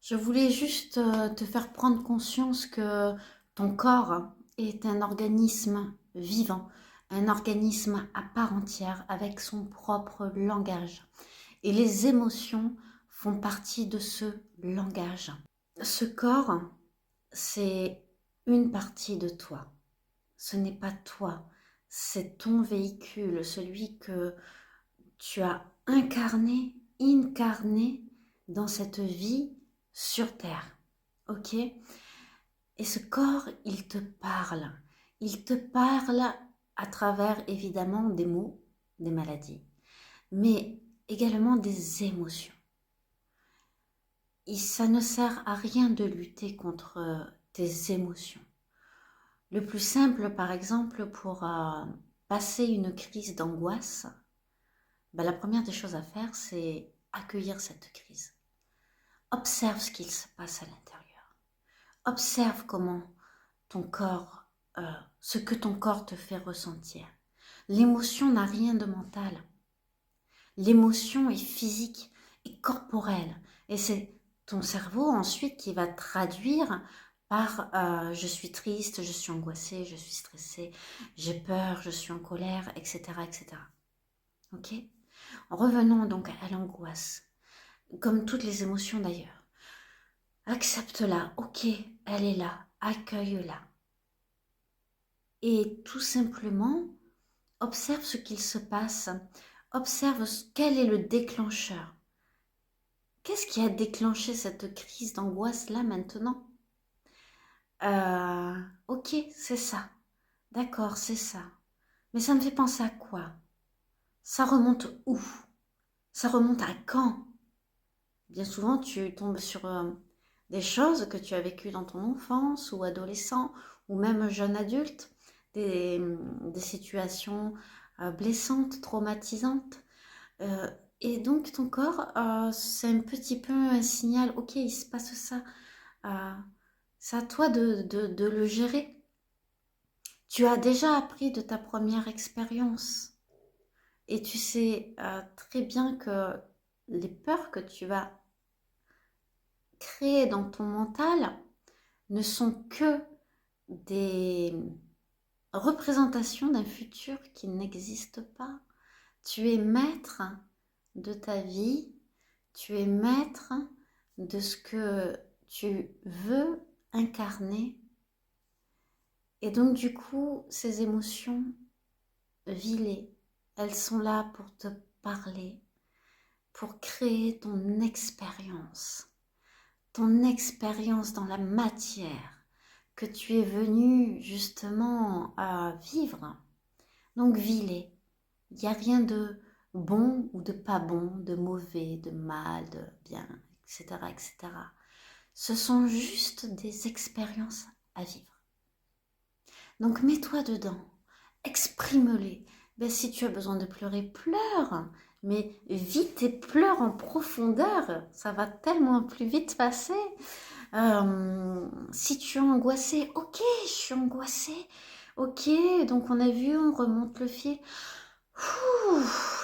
Je voulais juste te faire prendre conscience que ton corps est un organisme vivant, un organisme à part entière avec son propre langage. Et les émotions font partie de ce langage. Ce corps, c'est une partie de toi. Ce n'est pas toi, c'est ton véhicule, celui que tu as incarné dans cette vie sur Terre. Ok? Et ce corps, il te parle. Il te parle à travers évidemment des mots, des maladies, mais également des émotions. Et ça ne sert à rien de lutter contre tes émotions. Le plus simple, par exemple, pour passer une crise d'angoisse, la première des choses à faire, c'est accueillir cette crise. Observe ce qu'il se passe à l'intérieur. Observe comment ton corps, ce que ton corps te fait ressentir. L'émotion n'a rien de mental. L'émotion est physique et corporelle. Et c'est ton cerveau ensuite qui va traduire par je suis triste, je suis angoissée, je suis stressée, j'ai peur, je suis en colère, etc. etc. Ok? Revenons donc à l'angoisse, comme toutes les émotions d'ailleurs. Accepte-la, ok, elle est là, accueille-la. Et tout simplement, observe ce qu'il se passe, observe quel est le déclencheur. Qu'est-ce qui a déclenché cette crise d'angoisse là maintenant? Ok, c'est ça. D'accord, c'est ça. Mais ça me fait penser à quoi? Ça remonte où? Ça remonte à quand? Bien souvent, tu tombes sur des choses que tu as vécues dans ton enfance ou adolescent ou même jeune adulte, des situations blessantes, traumatisantes. Et donc ton corps, c'est un petit peu un signal, ok, il se passe ça. Euh, c'est à toi de le gérer. Tu as déjà appris de ta première expérience et tu sais très bien que les peurs que tu vas créer dans ton mental ne sont que des représentations d'un futur qui n'existe pas. Tu es maître de ta vie, tu es maître de ce que tu veux incarner. Et donc du coup, ces émotions, vis-les. Elles sont là pour te parler, pour créer ton expérience dans la matière que tu es venu justement à vivre. Donc vis-les. Il n'y a rien de bon ou de pas bon, de mauvais, de mal, de bien, etc., etc. Ce sont juste des expériences à vivre. Donc mets-toi dedans, exprime-les. Si tu as besoin de pleurer, pleure. Mais vis tes pleurs en profondeur, ça va tellement plus vite passer. Si tu es angoissé, ok, je suis angoissée. Ok, donc on a vu, on remonte le fil.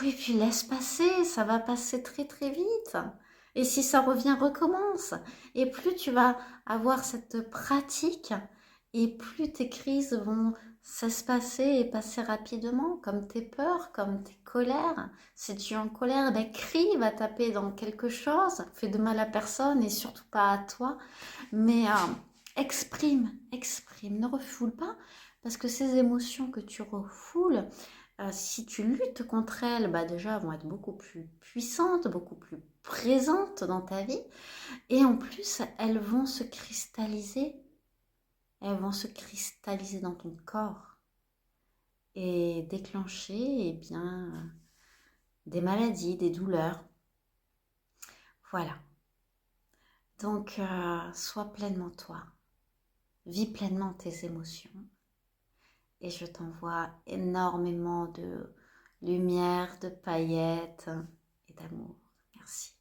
Et puis laisse passer, ça va passer très très vite. Et si ça revient, recommence. Et plus tu vas avoir cette pratique, et plus tes crises vont s'espacer et passer rapidement, comme tes peurs, comme tes colères. Si tu es en colère, crie, va taper dans quelque chose, fais de mal à personne et surtout pas à toi. Mais exprime, ne refoule pas, parce que ces émotions que tu refoules, si tu luttes contre elles, déjà elles vont être beaucoup plus puissantes, beaucoup plus présentes dans ta vie. Et en plus, elles vont se cristalliser dans ton corps et déclencher des maladies, des douleurs. Voilà. Donc, sois pleinement toi. Vis pleinement tes émotions. Et je t'envoie énormément de lumière, de paillettes et d'amour. Merci.